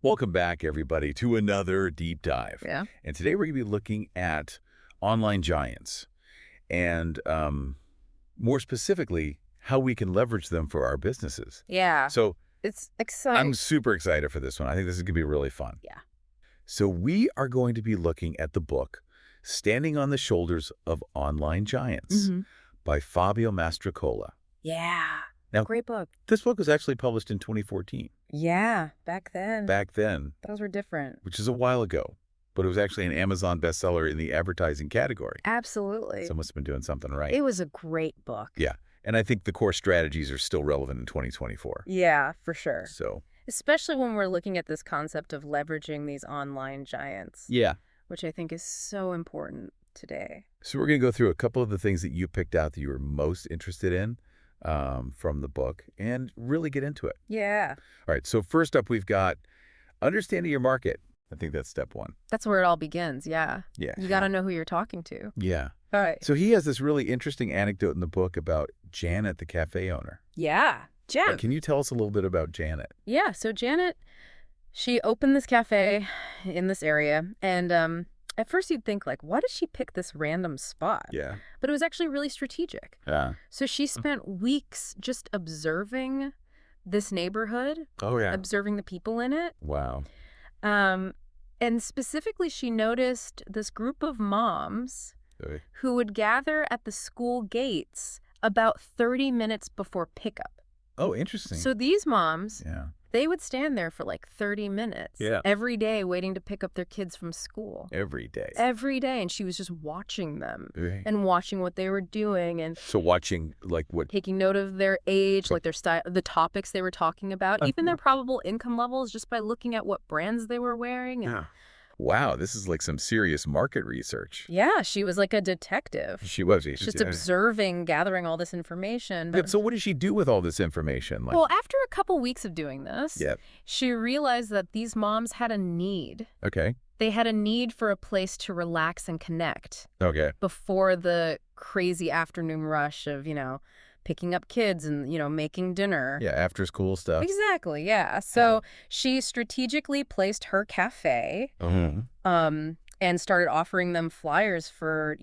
Welcome back, everybody, to another deep dive. Yeah. And today we're going to be looking at online giants and more specifically, how we can leverage them for our businesses. Yeah. So It's I'm exciting. super excited for this one. I think this is going to be really fun. Yeah. So we are going to be looking at the book, Standing on the Shoulders of Online Giants by Fabio Mastrocola. Yeah. Now, Great book. this book was actually published in 2014. Yeah. Back then. Back then, Those were different. which is a while ago, but it was actually an Amazon bestseller in the advertising category. Absolutely. So must have been doing something right. It was a great book. Yeah. And I think the core strategies are still relevant in 2024. Yeah, for sure. So, Especially when we're looking at this concept of leveraging these online giants, yeah. which I think is so important today. So we're going to go through a couple of the things that you picked out that you were most interested in from the book and really get into it. Yeah. All right. So first up, we've got understanding your market. I think that's step one. That's where it all begins. Yeah. Yeah. You got to know who you're talking to. Yeah. All right. So he has this really interesting anecdote in the book about Janet, the cafe owner. Yeah. Jen. Can you tell us a little bit about Janet? Yeah, so Janet, she opened this cafe in this area, and at first you'd think, like, why did she pick this random spot? Yeah. But it was actually really strategic. Yeah. So she spent weeks just observing this neighborhood, Oh, yeah. observing the people in it. Wow. And specifically, she noticed this group of moms Okay. who would gather at the school gates about 30 minutes before pickup. Oh, interesting. So these moms, yeah. they would stand there for like 30 minutes Yeah. every day waiting to pick up their kids from school. Every day. Every day. And she was just watching them Okay. and watching what they were doing and So watching like what? taking note of their age, like their style, the topics they were talking about, even their probable income levels just by looking at what brands they were wearing. And Wow, this is like some serious market research. yeah, she was like a detective. She was. Just observing, gathering all this information. Yeah, so what did she do with all this information? Like, Well, after a couple weeks of doing this, yeah. she realized that these moms had a need. Okay. They had a need for a place to relax and connect Okay. before the crazy afternoon rush of, picking up kids and, making dinner. Yeah, after school stuff. Exactly, yeah. So she strategically placed her cafe and started offering them flyers for,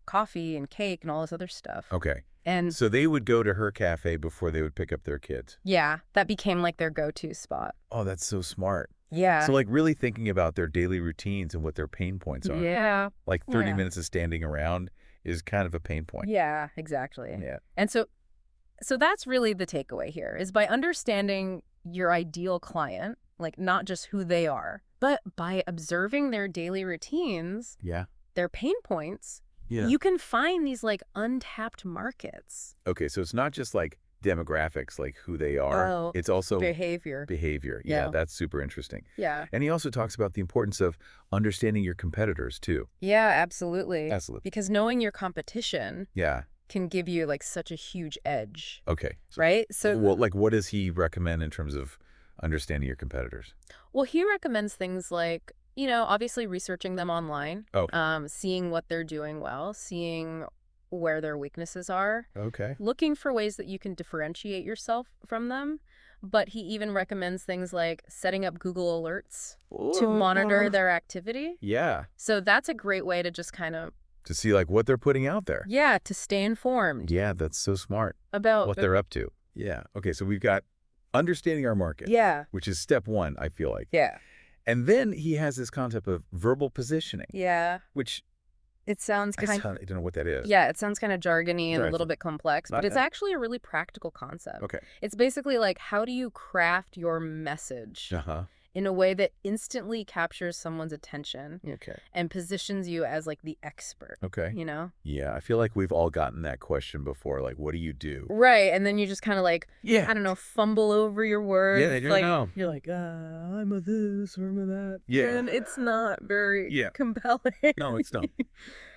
coffee and cake and all this other stuff. Okay. And So they would go to her cafe before they would pick up their kids. yeah, that became like their go-to spot. Oh, that's so smart. Yeah. So like really thinking about their daily routines and what their pain points are. Yeah. Like 30 Yeah. minutes of standing around is kind of a pain point. Yeah, exactly. Yeah. And so that's really the takeaway here is by understanding your ideal client, like not just who they are, but by observing their daily routines, Yeah. their pain points, Yeah. you can find these like untapped markets. Okay, so it's not just like demographics, like who they are. Oh, It's also behavior. behavior. Yeah, Yeah. that's super interesting. Yeah. And he also talks about the importance of understanding your competitors too. Yeah, absolutely. Absolutely. Because knowing your competition Yeah. can give you like such a huge edge, Okay. So, right? So, well, like what does he recommend in terms of understanding your competitors? well, he recommends things like, obviously researching them online, Oh. seeing what they're doing well, seeing where their weaknesses are, Okay. looking for ways that you can differentiate yourself from them. But he even recommends things like setting up Google Alerts to monitor their activity. Yeah. So that's a great way to just kind of, To see like what they're putting out there. yeah, to stay informed Yeah, that's so smart. about What they're up to. Yeah. Okay, so we've got understanding our market. Yeah. Which is step one, I feel like. Yeah. And then he has this concept of verbal positioning, Yeah. which It sounds I kind don't know what that is. Yeah, it sounds kind of jargony and a Sorry. little bit complex, but it's Okay. actually a really practical concept. Okay. It's basically like, how do you craft your message Uh-huh. in a way that instantly captures someone's attention Okay. and positions you as like the expert, Okay. Yeah, I feel like we've all gotten that question before. Like, what do you do? Right, and then you just kind of like, Yeah. I don't know, fumble over your words. Yeah, they don't like, know. You're like, I'm a this or I'm a that. Yeah. And it's not very Yeah. compelling. No, it's not.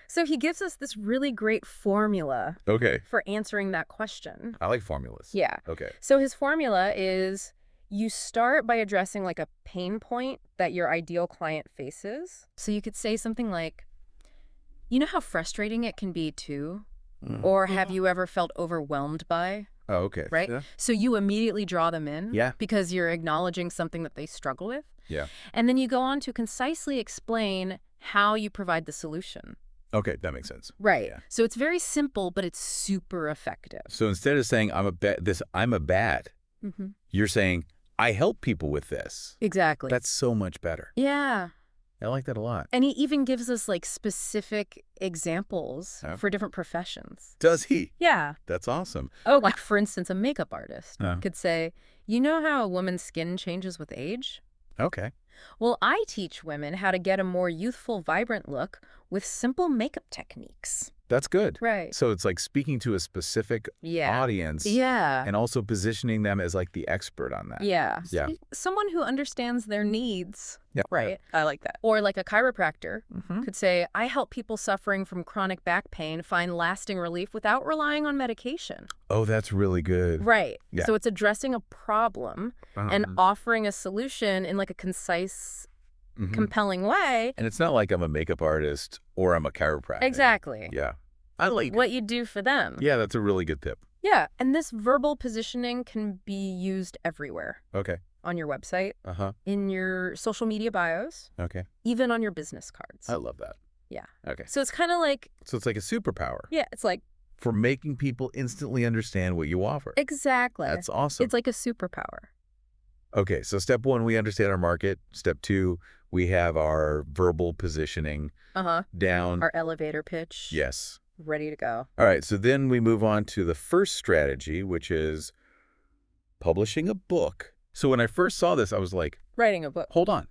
So he gives us this really great formula Okay. for answering that question. I like formulas. Yeah. Okay. So his formula is you start by addressing like a pain point that your ideal client faces. So you could say something like, you know how frustrating it can be too? Or have you ever felt overwhelmed by Oh, okay. right? Yeah. So you immediately draw them in Yeah. because you're acknowledging something that they struggle with. Yeah. And then you go on to concisely explain how you provide the solution. Okay, that makes sense. Right. Yeah. So it's very simple, but it's super effective. So instead of saying I'm a bat, Mm-hmm. you're saying I help people with this. Exactly. That's so much better. Yeah. I like that a lot. And he even gives us like specific examples Oh. for different professions. Does he? Yeah. That's awesome. Oh, like for instance, a makeup artist Oh. could say, you know how a woman's skin changes with age? Okay. Well, I teach women how to get a more youthful, vibrant look with simple makeup techniques. That's good. Right. So it's like speaking to a specific Yeah. audience Yeah. and also positioning them as like the expert on that. Yeah. Yeah. Someone who understands their needs. Yeah. Right. I like that. Or like a chiropractor Mm-hmm. could say, I help people suffering from chronic back pain find lasting relief without relying on medication. Oh, that's really good. Right. Yeah. So it's addressing a problem and offering a solution in like a concise, Mhm. compelling way. And it's not like I'm a makeup artist or I'm a chiropractor. Exactly. Yeah. I like What you do for them. Yeah, that's a really good tip. Yeah. And this verbal positioning can be used everywhere. Okay. On your website, Uh-huh. in your social media bios, Okay. even on your business cards. I love that. Yeah. Okay. So it's kind of like, So it's like a superpower yeah, it's like, for making people instantly understand what you offer. exactly. That's awesome. It's like a superpower. Okay, so step 1, we understand our market. Step 2, we have our verbal positioning Uh-huh. down. Our elevator pitch. Yes. Ready to go. All right, so then we move on to the first strategy, which is publishing a book. So when I first saw this, I was like, Writing a book. hold on,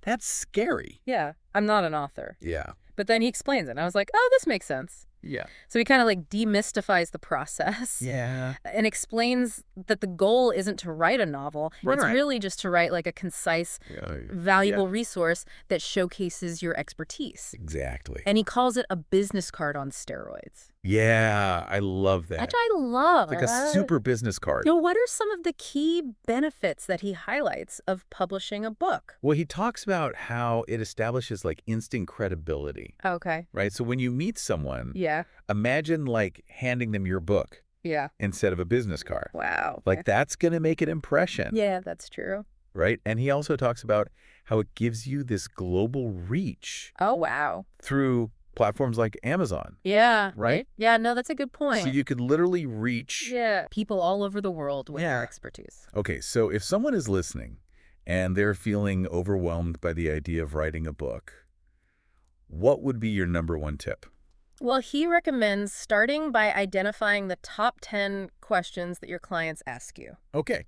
that's scary. Yeah. I'm not an author. Yeah. But then he explains it. And I was like, oh, this makes sense. Yeah. So he kind of like demystifies the process. Yeah. And explains that the goal isn't to write a novel. Right. It's really just to write like a concise, valuable resource that showcases your expertise. Exactly. And he calls it a business card on steroids. Yeah, I love that. Which I love. It's like a super business card. You know, what are some of the key benefits that he highlights of publishing a book? Well, he talks about how it establishes like instant credibility, Okay. right? So when you meet someone, Yeah. imagine like handing them your book Yeah. instead of a business card. Wow. Like that's going to make an impression, Yeah, that's true. right? And he also talks about how it gives you this global reach Oh, wow. through platforms like Amazon, Yeah. right? Yeah, no, that's a good point. So you could literally reach. Yeah. People all over the world with Yeah. their expertise. Okay, so if someone is listening and they're feeling overwhelmed by the idea of writing a book, what would be your number 1 tip? Well, he recommends starting by identifying the top 10 questions that your clients ask you, Okay.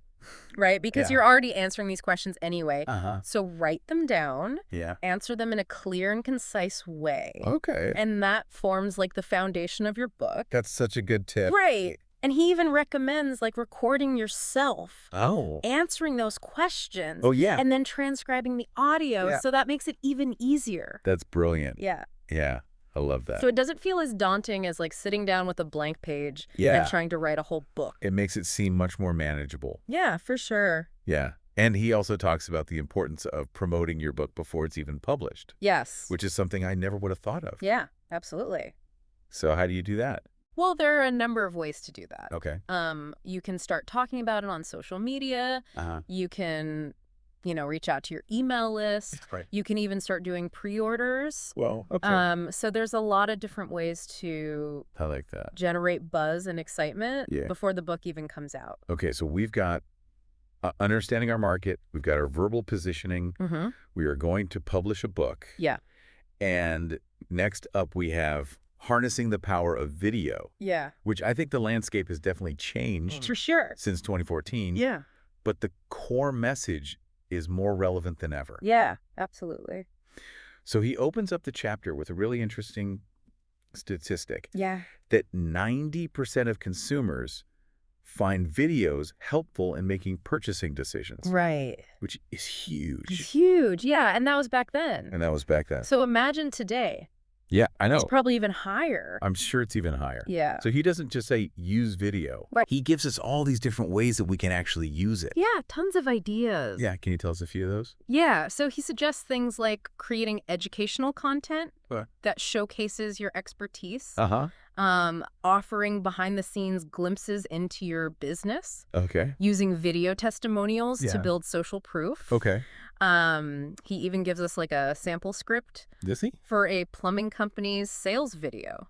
right? Because Yeah. you're already answering these questions anyway. Uh-huh. So write them down, Yeah. answer them in a clear and concise way. Okay. And that forms like the foundation of your book. That's such a good tip. Right. And he even recommends like recording yourself, Oh. answering those questions, Oh, yeah. and then transcribing the audio. Yeah. So that makes it even easier. That's brilliant. Yeah. Yeah. I love that. So it doesn't feel as daunting as like sitting down with a blank page Yeah. and trying to write a whole book. It makes it seem much more manageable. Yeah, for sure. Yeah. And he also talks about the importance of promoting your book before it's even published, Yes. which is something I never would have thought of. Yeah, absolutely. So how do you do that? Well, there are a number of ways to do that. Okay. You can start talking about it on social media. Uh-huh. You can, reach out to your email list. Right. You can even start doing pre-orders. Well, okay. So there's a lot of different ways to I like that. generate buzz and excitement Yeah. before the book even comes out. Okay, so we've got understanding our market. We've got our verbal positioning. Mm-hmm. We are going to publish a book. Yeah. And next up, we have harnessing the power of video, Yeah. which I think the landscape has definitely changed For sure. since 2014. Yeah. But the core message is more relevant than ever. Yeah, absolutely. So he opens up the chapter with a really interesting statistic Yeah. that 90% of consumers find videos helpful in making purchasing decisions, Right. which is huge. It's huge. Yeah. And that was back then. And that was back then. So imagine today, Yeah, I It's know. probably even higher. I'm sure it's even higher. Yeah. So he doesn't just say use video. Right. He gives us all these different ways that we can actually use it. Yeah, tons of ideas. Yeah, can you tell us a few of those? Yeah, so he suggests things like creating educational content What? that showcases your expertise, Uh-huh. offering behind-the-scenes glimpses into your business, Okay. using video testimonials to Yeah. build social proof. Okay. He even gives us like a sample script Does he? for a plumbing company's sales video,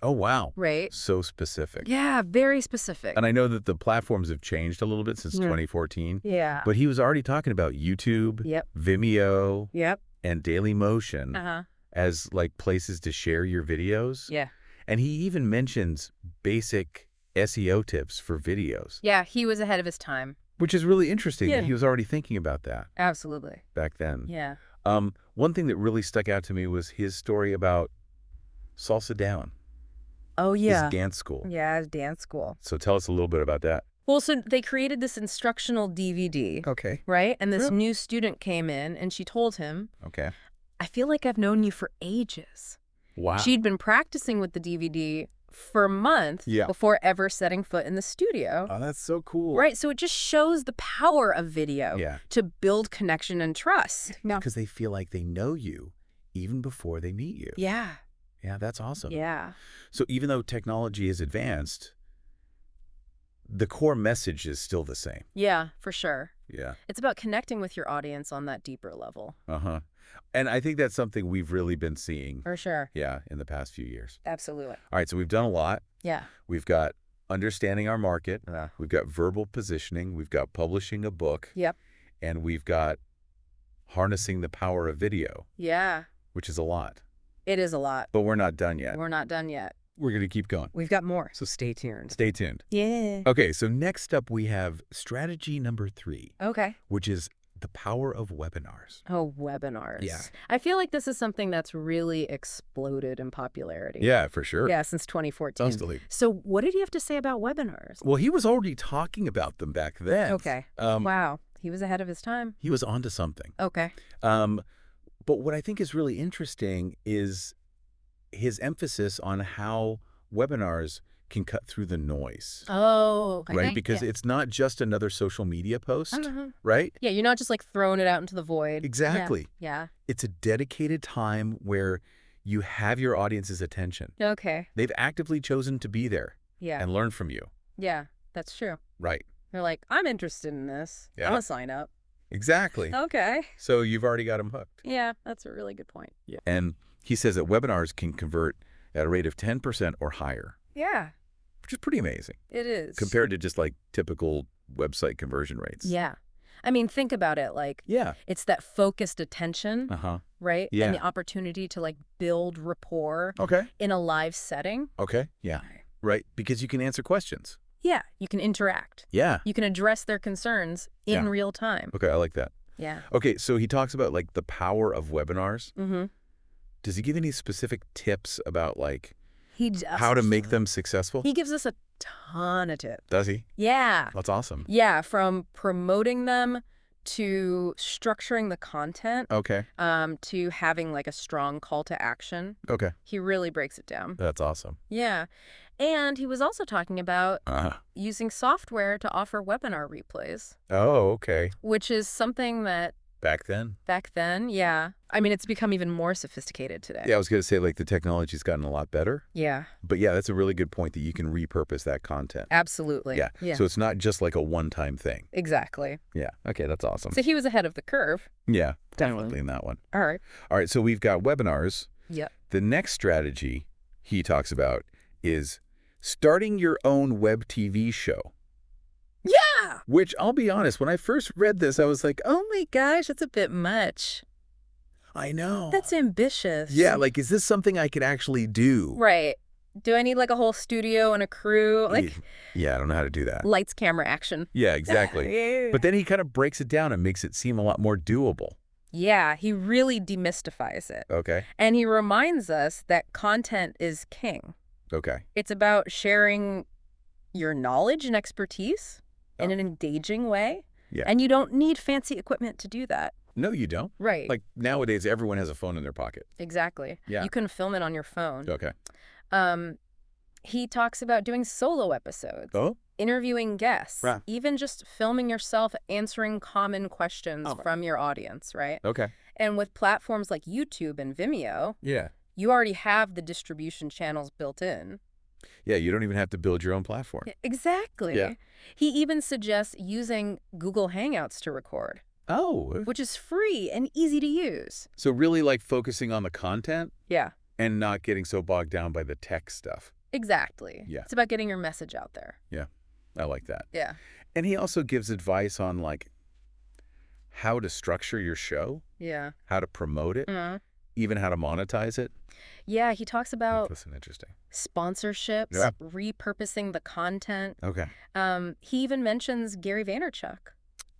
Oh, wow. right? So specific. Yeah, very specific. And I know that the platforms have changed a little bit since 2014, Yeah. but he was already talking about YouTube, Yep. Vimeo, Yep. and Dailymotion Uh-huh. as like places to share your videos. Yeah. And he even mentions basic SEO tips for videos, Yeah, he was ahead of his time. which is really interesting Yeah. that he was already thinking about that Absolutely. back then. Yeah. One thing that really stuck out to me was his story about Salsa Down, Oh, his dance school. Yeah, dance school. So tell us a little bit about that. Well, so they created this instructional DVD, Okay. right? And this Yeah. new student came in and she told him, Okay. I feel like I've known you for ages. Wow. She'd been practicing with the DVD for months Yeah. before ever setting foot in the studio. Oh, that's so cool. Right, so it just shows the power of video Yeah. to build connection and trust. Because they feel like they know you even before they meet you. Yeah, Yeah, that's awesome. yeah. So even though technology is advanced, the core message is still the same. Yeah, for sure. Yeah. It's about connecting with your audience on that deeper level. Uh-huh. And I think that's something we've really been seeing, For sure. yeah, in the past few years. Absolutely. All right, so we've done a lot. Yeah. We've got understanding our market. We've got verbal positioning. We've got publishing a book. Yep. And we've got harnessing the power of video, Yeah. which is a lot. It is a lot. But we're not done yet. We're not done yet. We're going to keep going. We've got more, so stay tuned. Stay tuned. Yeah. Okay, so next up we have strategy number 3, Okay. which is the power of webinars. Oh, webinars. Yeah. I feel like this is something that's really exploded in popularity. Yeah, for sure. Yeah, since 2014. Totally. So what did he have to say about webinars? Well, he was already talking about them back then. Okay. Wow. He was ahead of his time. He was onto something. Okay. But what I think is really interesting is his emphasis on how webinars can cut through the noise, Oh, right? Because it's not just another social media post, right? Yeah, you're not just like throwing it out into the void. Exactly. Yeah. It's a dedicated time where you have your audience's attention. Okay. They've actively chosen to be there Yeah. and learn from you. Yeah, that's true. Right. They're like, I'm interested in this. Yeah. I'm going to sign up. Exactly. Okay. So you've already got them hooked. Yeah, that's a really good point. Yeah. And he says that webinars can convert at a rate of 10% or higher, Yeah, which is pretty amazing it is. compared to just like typical website conversion rates. Yeah. I mean, think about it. Like, Yeah. it's that focused attention, Uh-huh. right? Yeah. And the opportunity to like build rapport Okay. in a live setting. Okay. Yeah. Right. Because you can answer questions. Yeah, you can interact. Yeah. You can address their concerns in Yeah. real time. Okay. I like that. Yeah. Okay. So he talks about like the power of webinars. Mm-hmm. Does he give any specific tips about like He does. how to make them successful? He gives us a ton of tips. Does he? Yeah. That's awesome. Yeah, from promoting them to structuring the content, Okay. to having like a strong call to action. Okay. He really breaks it down. That's awesome. Yeah. And he was also talking about Uh-huh. using software to offer webinar replays, Oh, okay. which is something that Back then? back then, yeah. I mean, it's become even more sophisticated today. Yeah, I was going to say like the technology's gotten a lot better. Yeah, But yeah, that's a really good point that you can repurpose that content. absolutely. Yeah. Yeah. So it's not just like a one-time thing. Exactly. Yeah. Okay, that's awesome. So he was ahead of the curve. Yeah, Definitely. definitely in that one. All right. All right, so we've got webinars. Yep. The next strategy he talks about is starting your own web TV show. Yeah. Which, I'll be honest, when I first read this, I was like, Oh my gosh, that's a bit much. I know. That's ambitious. Yeah, like, is this something I could actually do? Right. Do I need like a whole studio and a crew? Like Yeah, I don't know how to do that. lights, camera, action. Yeah, exactly. Yeah. But then he kind of breaks it down and makes it seem a lot more doable. Yeah, he really demystifies it. Okay. And he reminds us that content is king. Okay. It's about sharing your knowledge and expertise in Oh. an engaging way. Yeah. And you don't need fancy equipment to do that. No, you don't. Right. Like nowadays, everyone has a phone in their pocket. Exactly. Yeah. You can film it on your phone. Okay. He talks about doing solo episodes, Oh? interviewing guests, Right. even just filming yourself answering common questions from your audience, right? Okay. And with platforms like YouTube and Vimeo, Yeah. you already have the distribution channels built in. Yeah, you don't even have to build your own platform. Exactly. Yeah. He even suggests using Google Hangouts to record, Oh. which is free and easy to use. So really like focusing on the content Yeah, and not getting so bogged down by the tech stuff. exactly. Yeah. It's about getting your message out there. Yeah. I like that. Yeah. And he also gives advice on like how to structure your show, Yeah. how to promote it, even how to monetize it. Yeah, he talks about That's interesting. sponsorships, Yeah. repurposing the content. Okay. He even mentions Gary Vaynerchuk,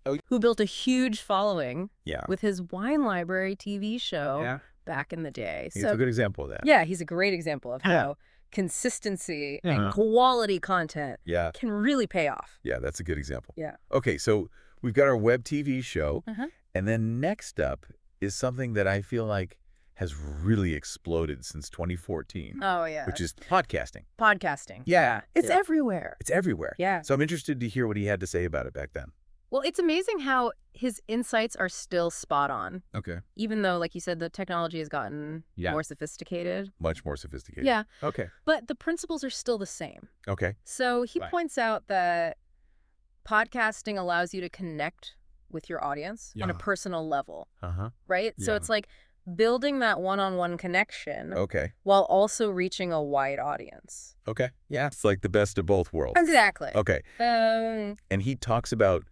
Oh. who built a huge following Yeah. with his Wine Library TV show Yeah. back in the day. He's a good example of that. Yeah, he's a great example of Yeah. how consistency Yeah. and quality content Yeah. can really pay off. Yeah, that's a good example. Yeah. Okay, so we've got our web TV show, Uh-huh. and then next up is something that I feel like has really exploded since 2014, Oh, yeah. which is podcasting. podcasting. Yeah. It's Yeah. everywhere. It's everywhere. Yeah. So I'm interested to hear what he had to say about it back then. Well, it's amazing how his insights are still spot on, Okay. even though, like you said, the technology has gotten Yeah. more sophisticated. Much more sophisticated. Yeah, Okay. but the principles are still the same. Okay. So he Right. points out that podcasting allows you to connect with your audience on a Yeah. personal level, Uh-huh. right? So Yeah. it's like building that one-on-one connection Okay. while also reaching a wide audience. Okay. Yeah. It's like the best of both worlds. Exactly. Okay. And he talks about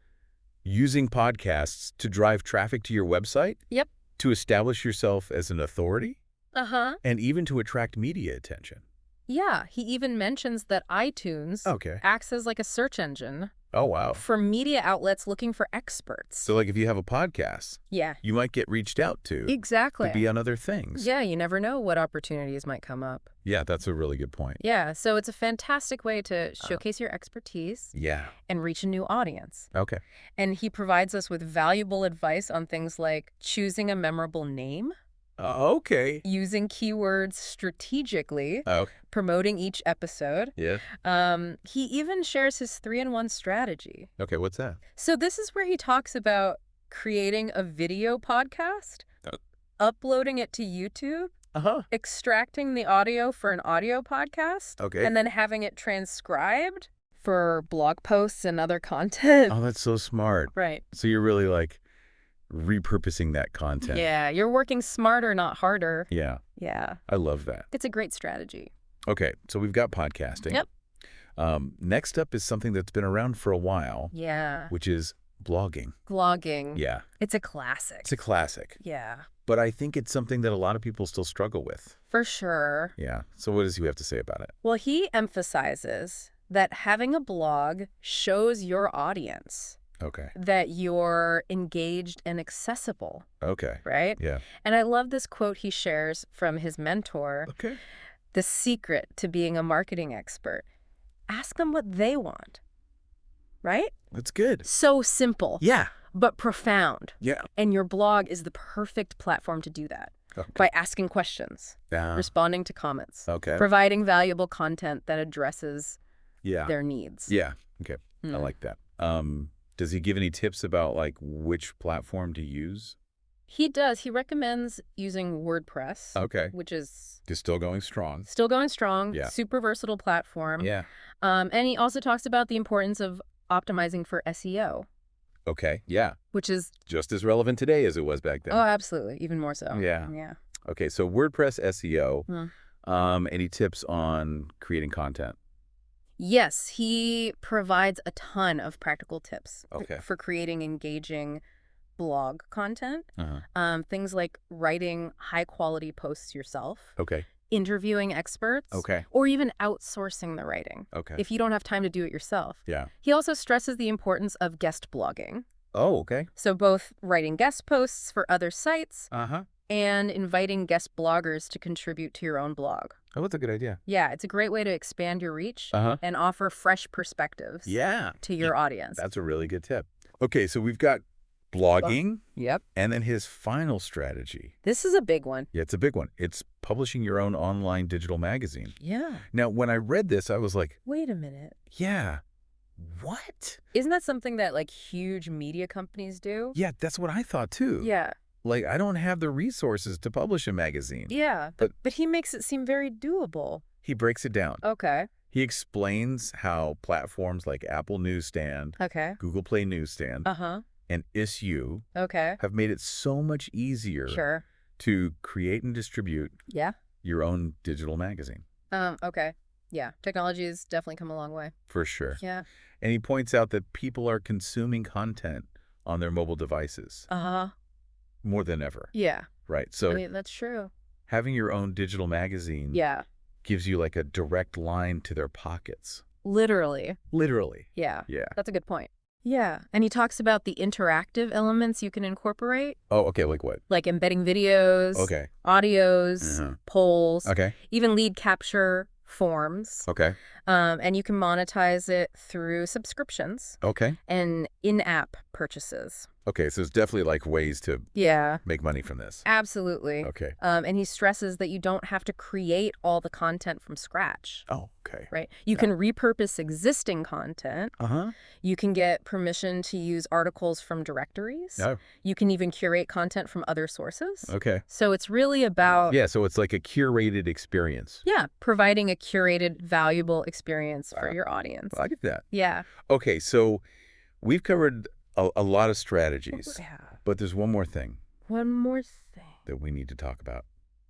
using podcasts to drive traffic to your website. Yep. To establish yourself as an authority, Uh-huh. and even to attract media attention. Yeah, he even mentions that iTunes Okay. acts as like a search engine Oh, wow. for media outlets looking for experts. So, like, if you have a podcast, Yeah, you might get reached out to exactly. be on other things. Yeah, you never know what opportunities might come up. Yeah, that's a really good point. Yeah, so it's a fantastic way to showcase your expertise Yeah. and reach a new audience. Okay. And he provides us with valuable advice on things like choosing a memorable name, Okay. using keywords strategically, Okay. promoting each episode. Yeah. He even shares his 3-in-1 strategy. Okay, what's that? So this is where he talks about creating a video podcast, Oh. uploading it to YouTube, Uh-huh. extracting the audio for an audio podcast, Okay. and then having it transcribed for blog posts and other content. Oh, that's so smart. Right. So you're really, like, repurposing that content. Yeah, you're working smarter, not harder. Yeah. Yeah, I love that. it's a great strategy. Okay, so we've got podcasting. Yep. Next up is something that's been around for a while, Yeah, which is blogging. vlogging. Yeah. It's a classic. It's a classic, Yeah, but I think it's something that a lot of people still struggle with. for sure. Yeah. So what does he have to say about it? Well, he emphasizes that having a blog shows your audience Okay. that you're engaged and accessible, Okay. right? Yeah. And I love this quote he shares from his mentor, Okay. the secret to being a marketing expert. Ask them what they want, right? That's good. So simple, Yeah. but profound. Yeah. And your blog is the perfect platform to do that Okay. by asking questions, responding to comments, Okay. providing valuable content that addresses Yeah. their needs. Yeah. Okay. I Mm. like that. Does he give any tips about like which platform to use? He does. He recommends using WordPress, Okay. which is Just still going strong. still going strong, Yeah. super versatile platform. Yeah. And he also talks about the importance of optimizing for SEO, Okay. Yeah. which is, Just as relevant today as it was back then. oh, absolutely, even more so. Yeah. Yeah. Okay. So WordPress SEO. Hmm. Any tips on creating content? Yes, he provides a ton of practical tips Okay. for creating engaging blog content. Uh-huh. Things like writing high-quality posts yourself, Okay. interviewing experts, Okay. or even outsourcing the writing Okay. if you don't have time to do it yourself. Yeah. He also stresses the importance of guest blogging. Oh, okay. So both writing guest posts for other sites Uh-huh. and inviting guest bloggers to contribute to your own blog. Oh, that's a good idea. Yeah, it's a great way to expand your reach Uh-huh. and offer fresh perspectives Yeah. to your audience. That's a really good tip. Okay, so we've got blogging, Yep. and then his final strategy. This is a big one. Yeah, it's a big one. It's publishing your own online digital magazine. Yeah. Now, when I read this, I was like, Wait a minute. yeah, what? Isn't that something that like huge media companies do? Yeah, that's what I thought too. Yeah. Like, I don't have the resources to publish a magazine. Yeah. But he makes it seem very doable. He breaks it down. Okay. He explains how platforms like Apple Newsstand, Okay. Google Play Newsstand, Uh-huh. and ISU Okay. have made it so much easier Sure. to create and distribute Yeah. your own digital magazine. Okay. Yeah. Technology has definitely come a long way. For sure. Yeah. And he points out that people are consuming content on their mobile devices Uh-huh. more than ever. Yeah. Right. So I mean, that's true. having your own digital magazine Yeah. gives you like a direct line to their pockets. Literally. Literally. Yeah. Yeah. That's a good point. Yeah. And he talks about the interactive elements you can incorporate, Oh, okay. Like what? like embedding videos, Okay. audios, Uh-huh. polls, Okay. even lead capture forms. Okay. And you can monetize it through subscriptions Okay. and in-app purchases. Okay. So it's definitely like ways to Yeah, make money from this. absolutely. Okay. And he stresses that you don't have to create all the content from scratch, Oh, okay. right? You can repurpose existing content. Uh-huh. You can get permission to use articles from directories. Oh, You can even curate content from other sources. okay. So it's really about, Yeah. So it's like a curated experience. yeah, providing a curated, valuable experience for your audience. I get that. Yeah. Okay. So we've covered a lot of strategies, Yeah. but there's one more thing One more thing. that we need to talk about,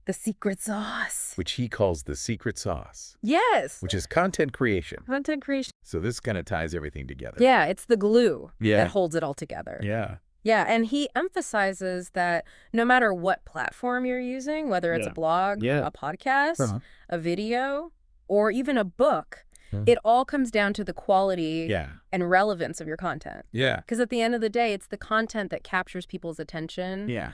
The secret sauce. which he calls the secret sauce, Yes. which is content creation. Content creation. So this kind of ties everything together. Yeah, it's the glue Yeah. that holds it all together. Yeah. Yeah, and he emphasizes that no matter what platform you're using, whether it's a blog, Yeah. a podcast, Uh-huh. a video, or even a book, Mhm. it all comes down to the quality Yeah. and relevance of your content. Yeah. Because at the end of the day, it's the content that captures people's attention, Yeah.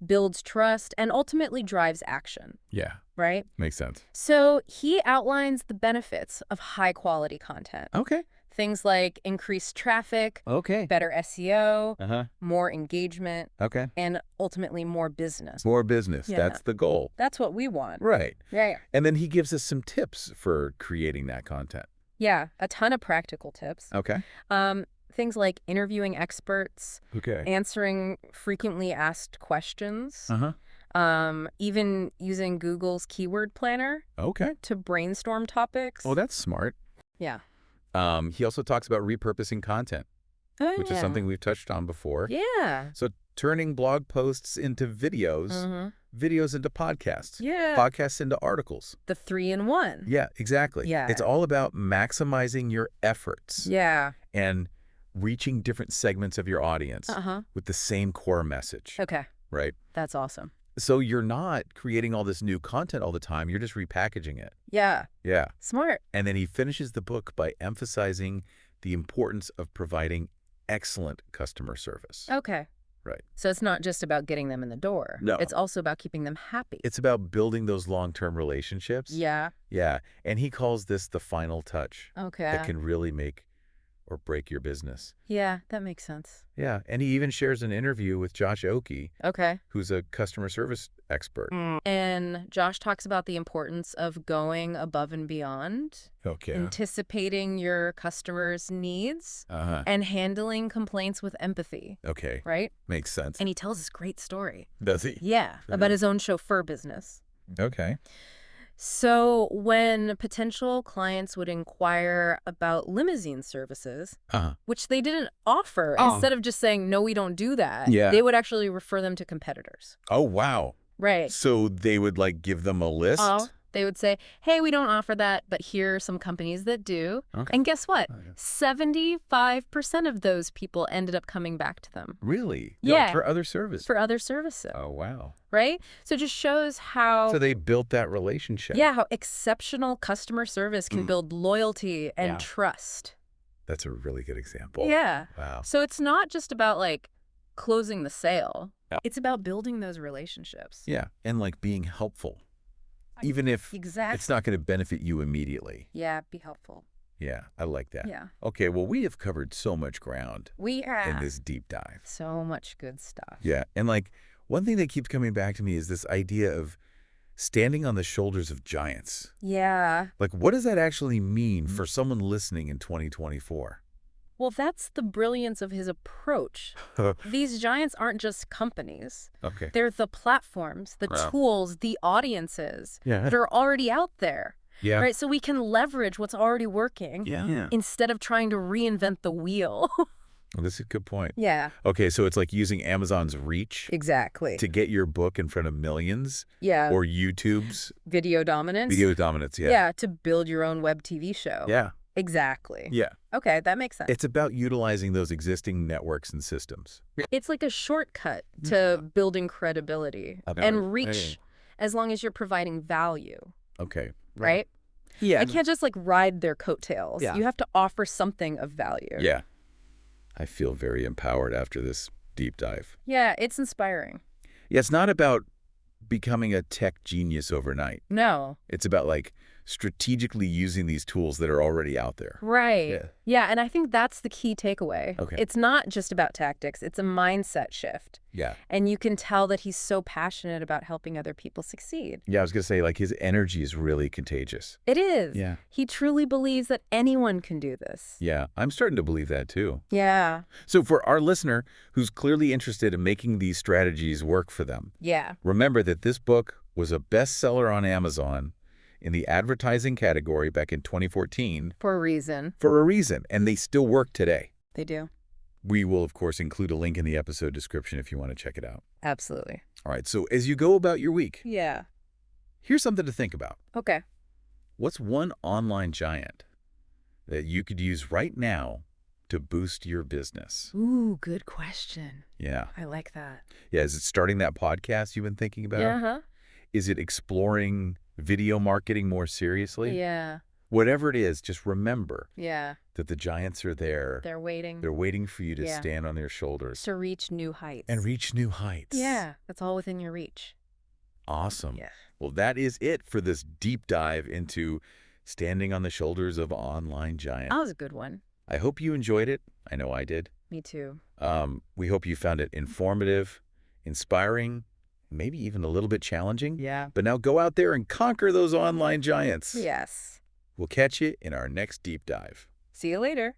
builds trust, and ultimately drives action, Yeah. right? Makes sense. So he outlines the benefits of high-quality content. Okay. Things like increased traffic, Okay. better SEO, Uh-huh. more engagement, Okay. and ultimately more business. More business. Yeah. That's the goal. That's what we want. Right. Yeah. And then he gives us some tips for creating that content. Yeah, a ton of practical tips. Okay. Things like interviewing experts, Okay. answering frequently asked questions, Uh-huh. even using Google's keyword planner Okay. to brainstorm topics. Oh, that's smart. Yeah. He also talks about repurposing content, Oh, which is something we've touched on before. Yeah. So turning blog posts into videos, videos into podcasts, Yeah. podcasts into articles. The 3-in-1. Yeah, exactly. Yeah. It's all about maximizing your efforts Yeah. and reaching different segments of your audience Uh-huh. with the same core message, Okay. right? That's awesome. So you're not creating all this new content all the time. You're just repackaging it. Yeah. Yeah. Smart. And then he finishes the book by emphasizing the importance of providing excellent customer service. Okay. Right. So it's not just about getting them in the door. No. It's also about keeping them happy. It's about building those long-term relationships. Yeah. Yeah. And he calls this the final touch Okay. that can really make or break your business. Yeah, that makes sense. Yeah. And he even shares an interview with Josh Oakey, Okay. who's a customer service expert. And Josh talks about the importance of going above and beyond, Okay. anticipating your customers' needs, Uh-huh. and handling complaints with empathy, Okay. right? Makes sense. And he tells this great story. Does he? Yeah, about his own chauffeur business. Okay. So when potential clients would inquire about limousine services, Uh-huh. which they didn't offer, Oh. instead of just saying, no, we don't do that, Yeah. they would actually refer them to competitors. Oh, wow. Right. So they would like give them a list? Oh, they would say, hey, we don't offer that, but here are some companies that do. Okay. And guess what? Oh, yeah. 75% of those people ended up coming back to them Really? Yeah. For other service? for other services, Oh, wow. right? So it just shows how, So they built that relationship. yeah, how exceptional customer service can build loyalty and Yeah. trust. That's a really good example. Yeah. Wow. So it's not just about like closing the sale. Yeah. It's about building those relationships. Yeah. And like being helpful, even if Exactly. it's not going to benefit you immediately. Yeah, be helpful. Yeah, I like that. Yeah. Okay, well, we have covered so much ground We in have this deep dive. so much good stuff. Yeah, and like one thing that keeps coming back to me is this idea of standing on the shoulders of giants. Yeah. Like, what does that actually mean for someone listening in 2024? Well, that's the brilliance of his approach. These giants aren't just companies. Okay. They're the platforms, the Wow. tools, the audiences Yeah. that are already out there. Yeah. Right? So we can leverage what's already working Yeah. instead of trying to reinvent the wheel. Well, this is a good point. Yeah. Okay, so it's like using Amazon's reach Exactly. to get your book in front of millions, Yeah. or YouTube's Video dominance. video dominance. Yeah. Yeah, to build your own web TV show. Yeah. Exactly. Yeah. Okay, that makes sense. It's about utilizing those existing networks and systems. It's like a shortcut to building credibility and reach as long as you're providing value, Okay. right? Yeah. I can't just like ride their coattails. Yeah. You have to offer something of value. Yeah. I feel very empowered after this deep dive. Yeah, it's inspiring. Yeah, it's not about becoming a tech genius overnight. No. It's about like strategically using these tools that are already out there. Right. Yeah. Yeah, and I think that's the key takeaway. Okay. It's not just about tactics. It's a mindset shift. Yeah. And you can tell that he's so passionate about helping other people succeed. Yeah, I was going to say, like, his energy is really contagious. It is. Yeah. He truly believes that anyone can do this. Yeah, I'm starting to believe that too. Yeah. So for our listener who's clearly interested in making these strategies work for them, Yeah. remember that this book was a bestseller on Amazon in the advertising category back in 2014 For a reason. for a reason, and they still work today. They do. We will, of course, include a link in the episode description if you want to check it out. Absolutely. All right, so as you go about your week, Yeah. here's something to think about. Okay. What's one online giant that you could use right now to boost your business? Ooh, good question. Yeah. I like that. Yeah, is it starting that podcast you've been thinking about? Yeah. Is it exploring video marketing more seriously? Yeah. Whatever it is, just remember Yeah. that the giants are there. They're waiting They're waiting for you to Yeah. stand on their shoulders to reach new heights. and reach new heights. Yeah. That's all within your reach. Awesome. Yeah. Well, that is it for this deep dive into standing on the shoulders of online giants. That was a good one. I hope you enjoyed it. I know I did. Me too. We hope you found it informative, inspiring, maybe even a little bit challenging. Yeah. But now go out there and conquer those online giants. Yes. We'll catch you in our next deep dive. See you later.